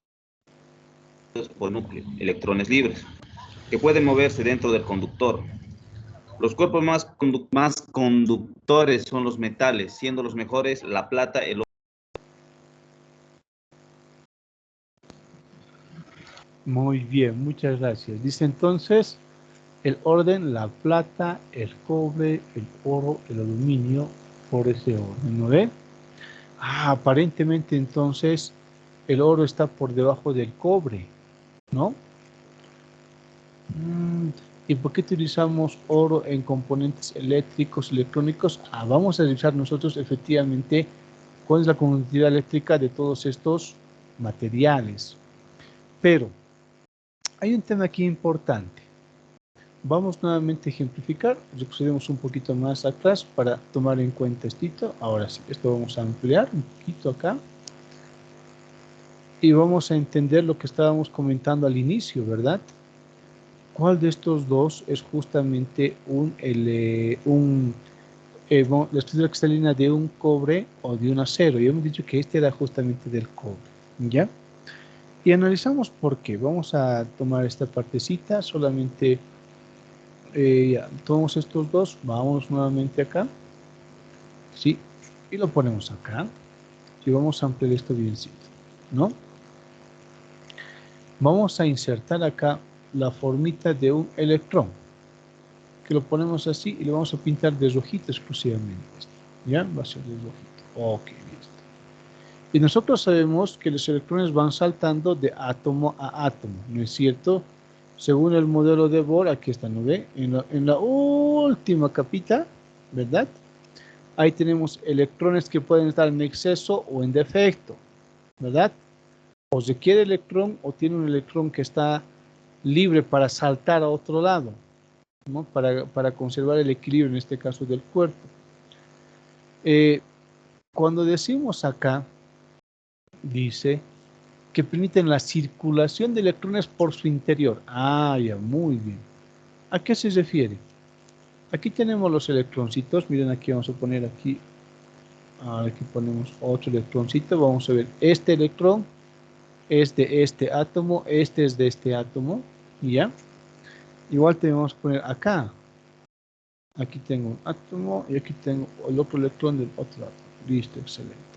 por núcleo, electrones libres, que pueden moverse dentro del conductor. Los cuerpos más conductores son los metales, siendo los mejores la plata, el oro. Muy bien, muchas gracias. Dice entonces el orden, la plata, el cobre, el oro, el aluminio, por ese orden, ¿no ve? Ah, aparentemente entonces el oro está por debajo del cobre, ¿no? ¿Y por qué utilizamos oro en componentes eléctricos, electrónicos? Ah, vamos a revisar nosotros efectivamente cuál es la conductividad eléctrica de todos estos materiales. Pero hay un tema aquí importante. Vamos nuevamente a ejemplificar, retrocedemos un poquito más atrás para tomar en cuenta esto. Ahora sí, esto vamos a ampliar un poquito acá. Y vamos a entender lo que estábamos comentando al inicio, ¿verdad? ¿Cuál de estos dos es justamente la estructura cristalina de un cobre o de un acero? Y hemos dicho que este era justamente del cobre, ¿ya? Y analizamos por qué. Vamos a tomar esta partecita, solamente ya, tomamos estos dos, vamos nuevamente acá, ¿sí? Y lo ponemos acá, y vamos a ampliar esto biencito, ¿no? Vamos a insertar acá la formita de un electrón, que lo ponemos así y lo vamos a pintar de rojito exclusivamente, ¿ya? Va a ser de rojito, ok, listo. Y nosotros sabemos que los electrones van saltando de átomo a átomo, ¿no es cierto? Según el modelo de Bohr, aquí está, ¿no ve? En la última capita, ¿verdad? Ahí tenemos electrones que pueden estar en exceso o en defecto, ¿verdad? O se quiere electrón o tiene un electrón que está libre para saltar a otro lado, ¿no? Para conservar el equilibrio, en este caso, del cuerpo. Cuando decimos acá, dice que permiten la circulación de electrones por su interior. Ah, ya, muy bien. ¿A qué se refiere? Aquí tenemos los electroncitos. Miren, aquí vamos a poner aquí. Aquí ponemos otro electroncito. Vamos a ver, este electrón es de este átomo, este es de este átomo. ¿Ya? Igual tenemos que poner acá. Aquí tengo un átomo y aquí tengo el otro electrón del otro átomo. Listo, excelente.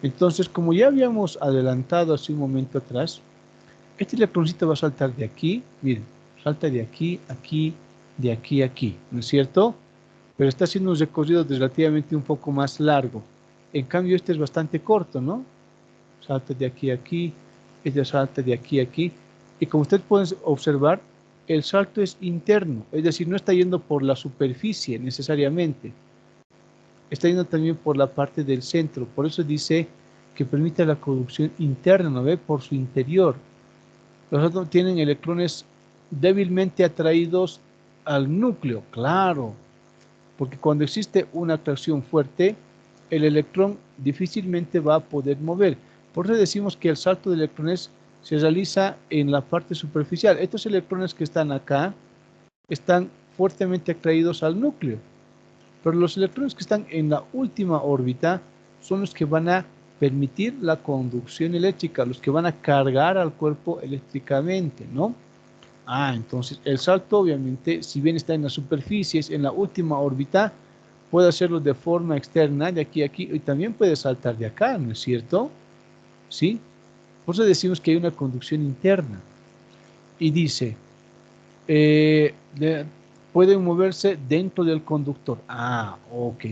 Entonces, como ya habíamos adelantado hace un momento atrás, este electroncito va a saltar de aquí, miren, salta de aquí, aquí, de aquí, aquí, ¿no es cierto? Pero está haciendo un recorrido relativamente un poco más largo. En cambio, este es bastante corto, ¿no? Salta de aquí a aquí, este salta de aquí a aquí. Y como ustedes pueden observar, el salto es interno, es decir, no está yendo por la superficie necesariamente. está yendo también por la parte del centro. Por eso dice que permite la conducción interna, ¿no ve? Por su interior. Los átomos tienen electrones débilmente atraídos al núcleo, claro, porque cuando existe una atracción fuerte, el electrón difícilmente va a poder mover. Por eso decimos que el salto de electrones se realiza en la parte superficial. Estos electrones que están acá están fuertemente atraídos al núcleo, pero los electrones que están en la última órbita son los que van a permitir la conducción eléctrica, los que van a cargar al cuerpo eléctricamente, ¿no? Entonces el salto, obviamente, si bien está en las superficies, en la última órbita, puede hacerlo de forma externa, de aquí a aquí, y también puede saltar de acá, ¿no es cierto? ¿Sí? Por eso decimos que hay una conducción interna. Y dice, pueden moverse dentro del conductor. Ok.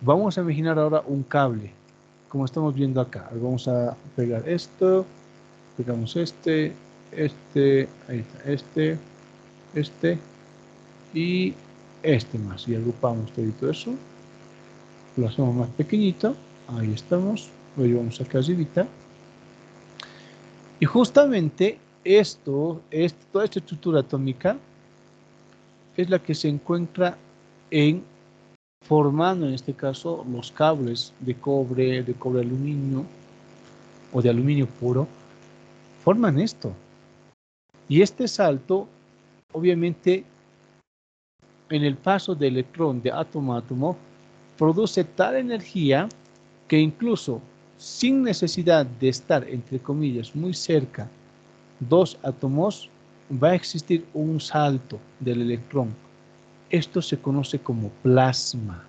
Vamos a imaginar ahora un cable, como estamos viendo acá. Vamos a pegar esto, pegamos este, ahí está, este y este más. Y agrupamos todo eso. Lo hacemos más pequeñito. Ahí estamos. Lo llevamos acá arribita. Y justamente toda esta estructura atómica es la que se encuentra formando en este caso los cables de cobre aluminio o de aluminio puro, forman esto. Y este salto, obviamente, en el paso de electrón de átomo a átomo, produce tal energía que incluso sin necesidad de estar, entre comillas, muy cerca, dos átomos, va a existir un salto del electrón. Esto se conoce como plasma.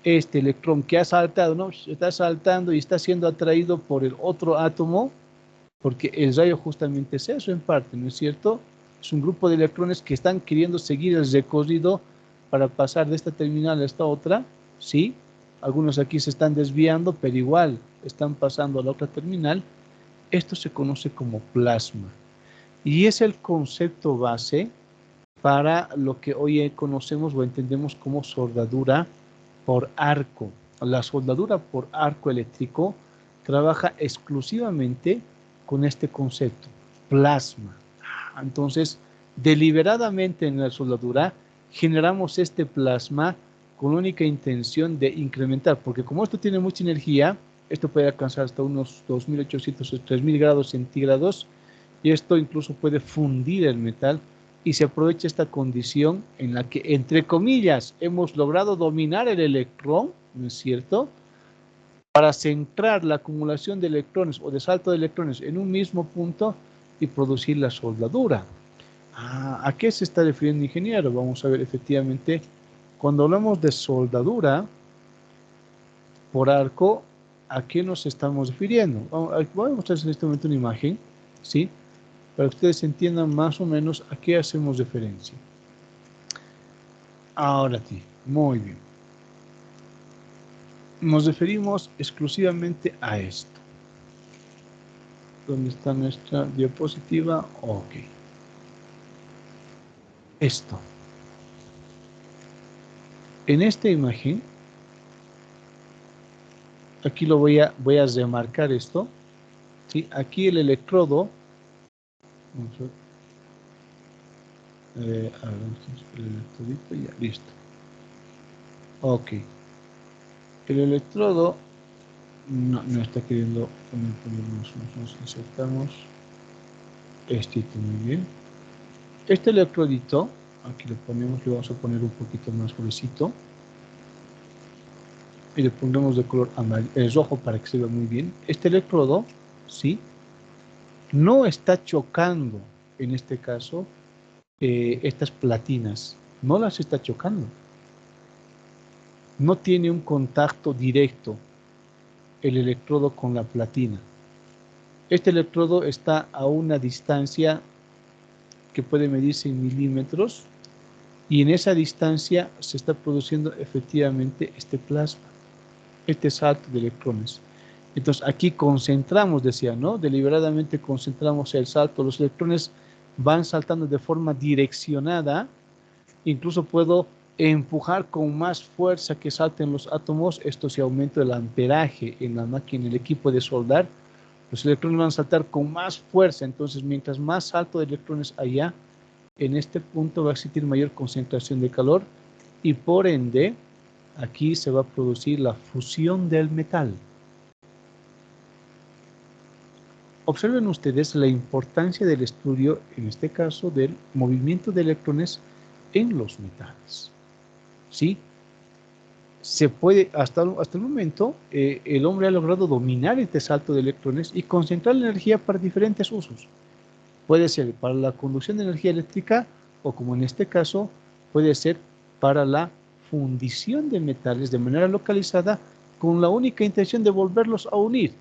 Este electrón que ha saltado, ¿no? Está saltando y está siendo atraído por el otro átomo, porque el rayo justamente es eso en parte, ¿no es cierto? Es un grupo de electrones que están queriendo seguir el recorrido para pasar de esta terminal a esta otra, ¿sí? Algunos aquí se están desviando, pero igual están pasando a la otra terminal. Esto se conoce como plasma. Y es el concepto base para lo que hoy conocemos o entendemos como soldadura por arco. La soldadura por arco eléctrico trabaja exclusivamente con este concepto, plasma. Entonces, deliberadamente en la soldadura generamos este plasma con la única intención de incrementar, porque como esto tiene mucha energía, esto puede alcanzar hasta unos 2800 o 3000 grados centígrados, y esto incluso puede fundir el metal, y se aprovecha esta condición en la que, entre comillas, hemos logrado dominar el electrón, ¿no es cierto?, para centrar la acumulación de electrones o de salto de electrones en un mismo punto y producir la soldadura. ¿A qué se está refiriendo, ingeniero? Vamos a ver efectivamente, cuando hablamos de soldadura por arco, ¿a qué nos estamos refiriendo? Voy a mostrarles en este momento una imagen, ¿sí?, para que ustedes entiendan más o menos a qué hacemos referencia. Ahora sí, muy bien. Nos referimos exclusivamente a esto. ¿Dónde está nuestra diapositiva? Ok. Esto. En esta imagen, aquí lo voy a remarcar esto, ¿sí? Aquí el electrodo, a ver, el electrodito, ya, listo. Ok. El electrodo no está queriendo ponernos, nos insertamos este, muy bien. Este electrodito, aquí lo ponemos, le vamos a poner un poquito más gruesito y le pondremos de color rojo para que se vea muy bien. Este electrodo, ¿sí?, no está chocando, en este caso, estas platinas, no las está chocando. No tiene un contacto directo el electrodo con la platina. Este electrodo está a una distancia que puede medirse en milímetros, y en esa distancia se está produciendo efectivamente este plasma, este salto de electrones. Entonces aquí concentramos, decía, ¿no? Deliberadamente concentramos el salto. Los electrones van saltando de forma direccionada. Incluso puedo empujar con más fuerza que salten los átomos, esto se aumenta el amperaje en la máquina, en el equipo de soldar, los electrones van a saltar con más fuerza, entonces mientras más salto de electrones haya, en este punto va a existir mayor concentración de calor y por ende, aquí se va a producir la fusión del metal. Observen ustedes la importancia del estudio, en este caso, del movimiento de electrones en los metales. ¿Sí? Se puede, hasta el momento, el hombre ha logrado dominar este salto de electrones y concentrar la energía para diferentes usos. Puede ser para la conducción de energía eléctrica o, como en este caso, puede ser para la fundición de metales de manera localizada con la única intención de volverlos a unir,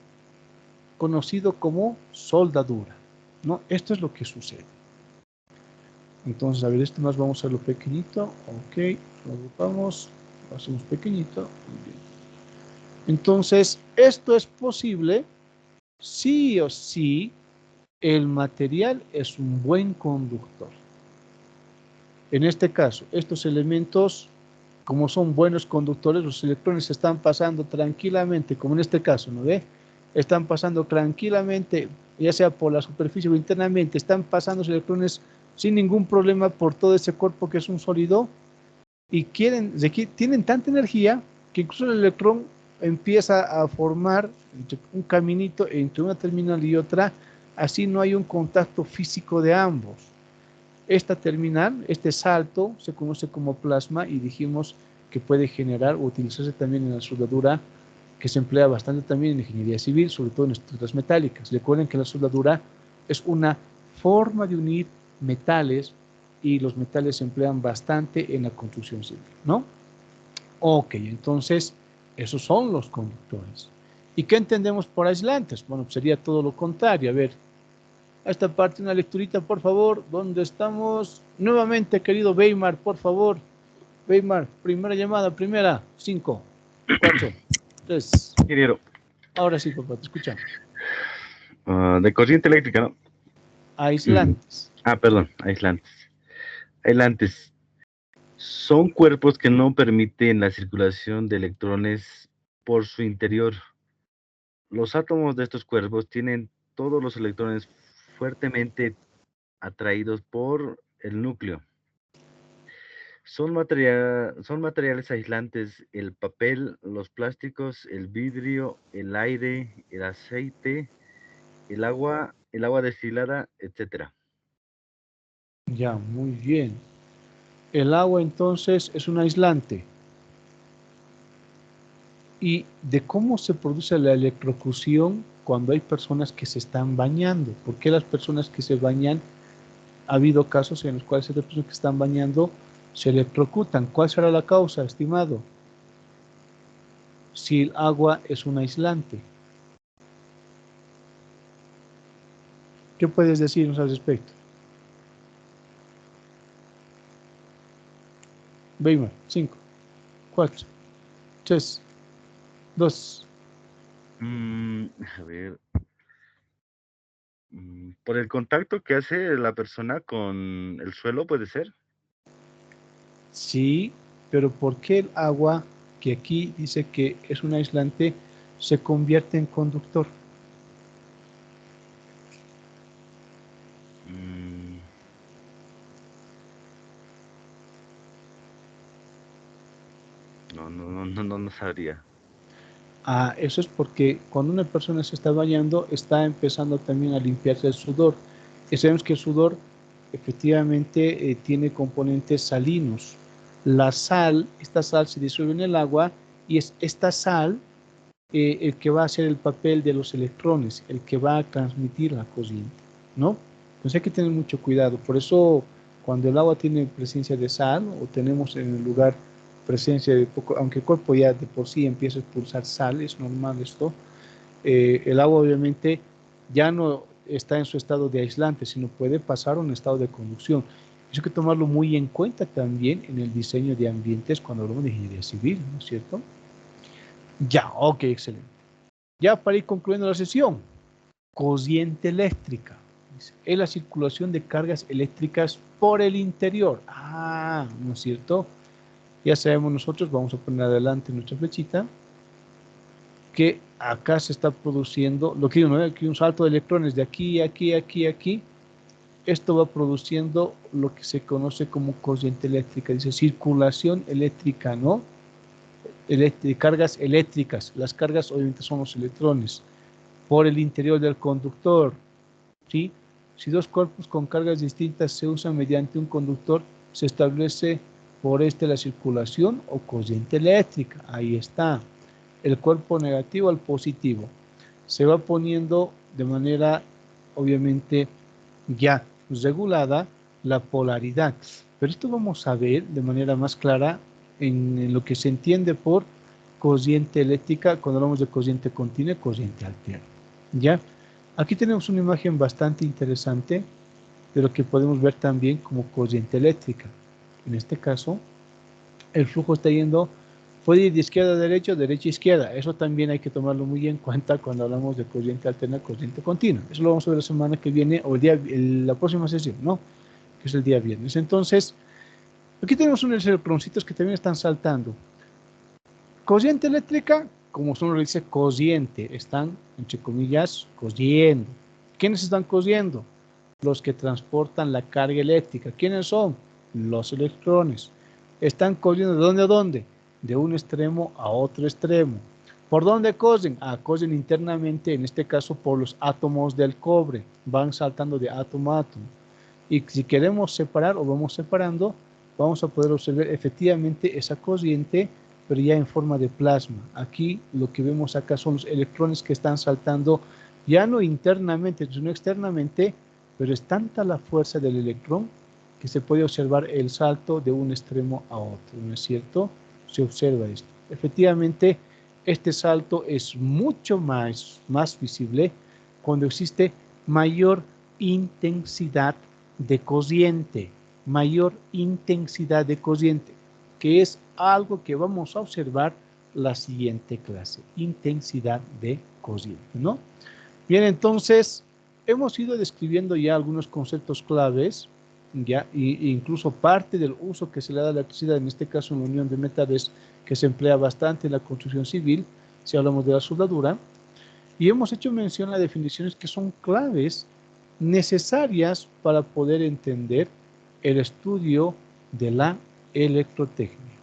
conocido como soldadura, ¿no? Esto es lo que sucede. Entonces, a ver, esto más vamos a lo pequeñito. Ok, lo agrupamos, lo hacemos pequeñito. Muy bien. Entonces, esto es posible sí o sí. El material es un buen conductor. En este caso, estos elementos, como son buenos conductores, los electrones están pasando tranquilamente, como en este caso, ¿no ve? Están pasando tranquilamente, ya sea por la superficie o internamente, están pasando los electrones sin ningún problema por todo ese cuerpo que es un sólido y tienen tanta energía que incluso el electrón empieza a formar un caminito entre una terminal y otra, así no hay un contacto físico de ambos. Esta terminal, este salto, se conoce como plasma y dijimos que puede generar o utilizarse también en la soldadura, que se emplea bastante también en ingeniería civil, sobre todo en estructuras metálicas. Recuerden que la soldadura es una forma de unir metales y los metales se emplean bastante en la construcción civil, ¿no? Ok, entonces, esos son los conductores. ¿Y qué entendemos por aislantes? Bueno, sería todo lo contrario. A ver, a esta parte una lecturita, por favor. ¿Dónde estamos? Nuevamente, querido Weimar, por favor. Weimar, primera llamada, primera, 5, 4, 3. Ingeniero. Ahora sí, papá, te escuchamos. De corriente eléctrica, ¿no? Aislantes. Perdón, aislantes. Aislantes son cuerpos que no permiten la circulación de electrones por su interior. Los átomos de estos cuerpos tienen todos los electrones fuertemente atraídos por el núcleo. Son materiales aislantes el papel, los plásticos, el vidrio, el aire, el aceite, el agua destilada, etc. Ya, muy bien. El agua entonces es un aislante. Y de cómo se produce la electrocución cuando hay personas que se están bañando. ¿Por qué las personas que se bañan? Ha habido casos en los cuales las personas que están bañando se electrocutan. ¿Cuál será la causa, estimado? Si el agua es un aislante. ¿Qué puedes decirnos al respecto? Weimar, 5, 4, 3, 2. A ver. Por el contacto que hace la persona con el suelo, ¿puede ser? Sí, pero ¿por qué el agua, que aquí dice que es un aislante, se convierte en conductor? No sabría. Eso es porque cuando una persona se está bañando, está empezando también a limpiarse el sudor. Y sabemos que el sudor efectivamente tiene componentes salinos. La sal, esta sal se disuelve en el agua y es esta sal el que va a hacer el papel de los electrones, el que va a transmitir la corriente, ¿no? Entonces hay que tener mucho cuidado. Por eso, cuando el agua tiene presencia de sal o tenemos en el lugar presencia de poco, aunque el cuerpo ya de por sí empieza a expulsar sal, es normal esto, el agua obviamente ya no está en su estado de aislante, sino puede pasar a un estado de conducción. Eso hay que tomarlo muy en cuenta también en el diseño de ambientes cuando hablamos de ingeniería civil, ¿no es cierto? Ya, ok, excelente. Ya para ir concluyendo la sesión, corriente eléctrica. Es la circulación de cargas eléctricas por el interior. ¿No es cierto? Ya sabemos nosotros, vamos a poner adelante nuestra flechita, que acá se está produciendo, lo que digo, ¿no? Aquí un salto de electrones de aquí, aquí, aquí, aquí. Esto va produciendo lo que se conoce como corriente eléctrica, dice circulación eléctrica, ¿no? Cargas eléctricas. Las cargas obviamente son los electrones por el interior del conductor, ¿sí? Si dos cuerpos con cargas distintas se usan mediante un conductor, se establece por la circulación o corriente eléctrica. Ahí está. El cuerpo negativo al positivo. Se va poniendo de manera, obviamente, ya regulada la polaridad. Pero esto vamos a ver de manera más clara en lo que se entiende por corriente eléctrica cuando hablamos de corriente continua y corriente alterna. ¿Ya? Aquí tenemos una imagen bastante interesante de lo que podemos ver también como corriente eléctrica. En este caso, el flujo está yendo, puede ir de izquierda a derecha, derecha a izquierda. Eso también hay que tomarlo muy en cuenta cuando hablamos de corriente alterna, corriente continua. Eso lo vamos a ver la semana que viene o la próxima sesión, ¿no? Que es el día viernes. Entonces, aquí tenemos unos electroncitos que también están saltando. Corriente eléctrica, como su nombre dice, corriente, están, entre comillas, corriendo. ¿Quiénes están corriendo? Los que transportan la carga eléctrica. ¿Quiénes son? Los electrones. Están corriendo ¿de dónde a dónde? De un extremo a otro extremo. ¿Por dónde corren? Corren internamente, en este caso por los átomos del cobre. Van saltando de átomo a átomo. Y si queremos separar o vamos separando, vamos a poder observar efectivamente esa corriente, pero ya en forma de plasma. Aquí lo que vemos acá son los electrones que están saltando, ya no internamente, sino externamente, pero es tanta la fuerza del electrón que se puede observar el salto de un extremo a otro, ¿no es cierto? Se observa esto. Efectivamente, este salto es mucho más visible cuando existe mayor intensidad de corriente, que es algo que vamos a observar la siguiente clase, intensidad de corriente, ¿no? Bien, entonces, hemos ido describiendo ya algunos conceptos claves, ya, e incluso parte del uso que se le da a la electricidad, en este caso en la unión de metales, que se emplea bastante en la construcción civil, si hablamos de la soldadura, y hemos hecho mención a definiciones que son claves, necesarias para poder entender el estudio de la electrotecnia.